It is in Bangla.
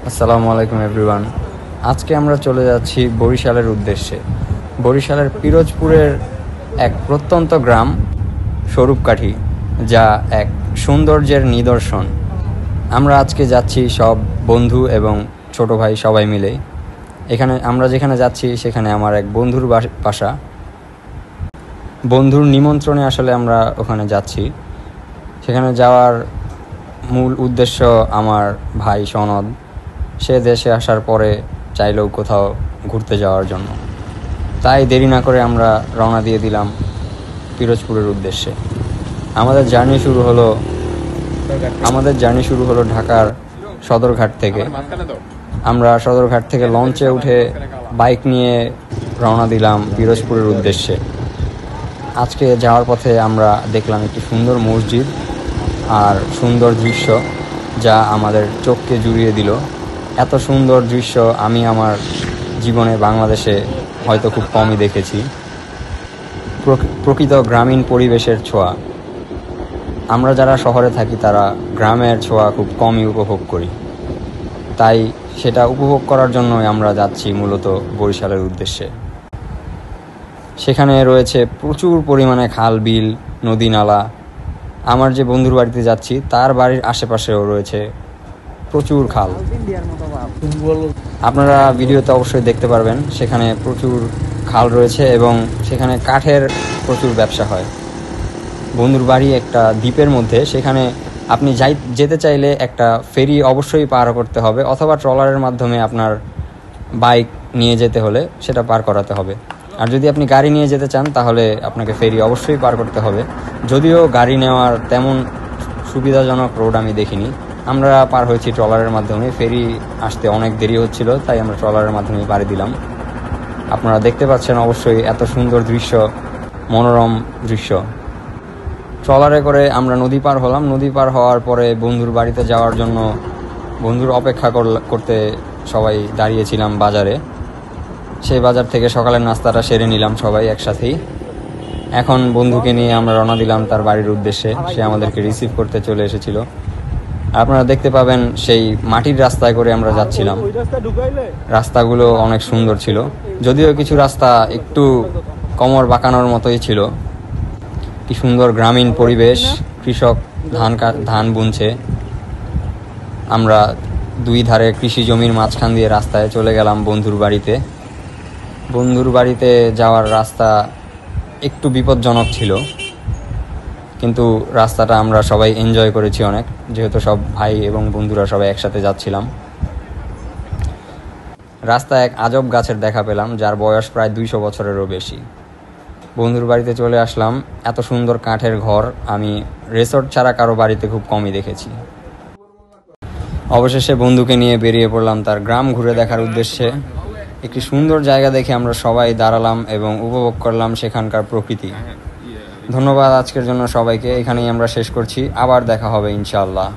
আসসালামু আলাইকুম এভরিওয়ান। আজকে আমরা চলে যাচ্ছি বরিশালের উদ্দেশ্যে। বরিশালের পিরোজপুরের এক প্রত্যন্ত গ্রাম স্বরূপকাঠি, যা এক সৌন্দর্যের নিদর্শন। আমরা আজকে যাচ্ছি সব বন্ধু এবং ছোট ভাই সবাই মিলে। আমরা যেখানে যাচ্ছি সেখানে আমার এক বন্ধুর বাসা। বন্ধুর নিমন্ত্রণে আসলে আমরা ওখানে যাচ্ছি। সেখানে যাওয়ার মূল উদ্দেশ্য আমার ভাই সনদ, সে দেশে আসার পরে চাইলেও কোথাও ঘুরতে যাওয়ার জন্য। তাই দেরি না করে আমরা রওনা দিয়ে দিলাম পিরোজপুরের উদ্দেশ্যে। আমাদের জার্নি শুরু হলো ঢাকার সদরঘাট থেকে। আমরা সদরঘাট থেকে লঞ্চে উঠে বাইক নিয়ে রওনা দিলাম পিরোজপুরের উদ্দেশ্যে। আজকে যাওয়ার পথে আমরা দেখলাম একটি সুন্দর মসজিদ আর সুন্দর দৃশ্য, যা আমাদের চোখকে জুড়িয়ে দিল। এত সুন্দর দৃশ্য আমি আমার জীবনে বাংলাদেশে হয়তো খুব কমই দেখেছি। প্রকৃত গ্রামীণ পরিবেশের ছোঁয়া। আমরা যারা শহরে থাকি তারা গ্রামের ছোঁয়া খুব কমই উপভোগ করি। তাই সেটা উপভোগ করার জন্যই আমরা যাচ্ছি মূলত বরিশালের উদ্দেশ্যে। সেখানে রয়েছে প্রচুর পরিমাণে খাল, বিল, নদী, নালা। আমার যে বন্ধুর বাড়িতে যাচ্ছি তার বাড়ির আশেপাশেও রয়েছে প্রচুর খাল। আপনারা ভিডিওতে অবশ্যই দেখতে পারবেন, সেখানে প্রচুর খাল রয়েছে এবং সেখানে কাঠের প্রচুর ব্যবসা হয়। বন্ধুর বাড়ি একটা দ্বীপের মধ্যে, সেখানে আপনি যেতে চাইলে একটা ফেরি অবশ্যই পার করতে হবে, অথবা ট্রলারের মাধ্যমে আপনার বাইক নিয়ে যেতে হলে সেটা পার করাতে হবে। আর যদি আপনি গাড়ি নিয়ে যেতে চান তাহলে আপনাকে ফেরি অবশ্যই পার করতে হবে। যদিও গাড়ি নেওয়ার তেমন সুবিধাজনক রোড আমি দেখিনি, আমরা পার হয়েছি ট্রলারের মাধ্যমে। ফেরি আসতে অনেক দেরি হচ্ছিল, তাই আমরা ট্রলারের মাধ্যমে পাড়ি দিলাম। আপনারা দেখতে পাচ্ছেন অবশ্যই এত সুন্দর দৃশ্য, মনোরম দৃশ্য। ট্রলারে করে আমরা নদী পার হলাম। নদী পার হওয়ার পরে বন্ধুর বাড়িতে যাওয়ার জন্য বন্ধুর অপেক্ষা করতে সবাই দাঁড়িয়েছিলাম বাজারে। সেই বাজার থেকে সকালের নাস্তাটা সেরে নিলাম সবাই একসাথেই। এখন বন্ধুকে নিয়ে আমরা রওনা দিলাম তার বাড়ির উদ্দেশ্যে। সে আমাদেরকে রিসিভ করতে চলে এসেছিল। আপনারা দেখতে পাবেন সেই মাটির রাস্তায় করে আমরা যাচ্ছিলাম। রাস্তাগুলো অনেক সুন্দর ছিল, যদিও কিছু রাস্তা একটু কোমর বাঁকানোর মতোই ছিল। কি সুন্দর গ্রামীণ পরিবেশ, কৃষক ধান বুনছে। আমরা দুই ধারে কৃষি জমির মাঝখান দিয়ে রাস্তায় চলে গেলাম বন্ধুর বাড়িতে। বন্ধুর বাড়িতে যাওয়ার রাস্তা একটু বিপজ্জনক ছিল, কিন্তু রাস্তাটা আমরা সবাই এনজয় করেছি অনেক, যেহেতু সব ভাই এবং বন্ধুরা সবাই একসাথে যাচ্ছিলাম। রাস্তায় এক আজব গাছের দেখা পেলাম, যার বয়স প্রায় 200 বছরেরও বেশি। বন্ধুর বাড়িতে চলে আসলাম। এত সুন্দর কাঠের ঘর আমি রিসোর্ট ছাড়া কারো বাড়িতে খুব কমই দেখেছি। অবশেষে বন্ধুকে নিয়ে বেরিয়ে পড়লাম তার গ্রাম ঘুরে দেখার উদ্দেশ্যে। একটি সুন্দর জায়গা দেখে আমরা সবাই দাঁড়ালাম এবং উপভোগ করলাম সেখানকার প্রকৃতি। ধন্যবাদ আজকের জন্য সবাইকে। এখানেই আমরা শেষ করছি। আবার দেখা হবে ইনশাআল্লাহ।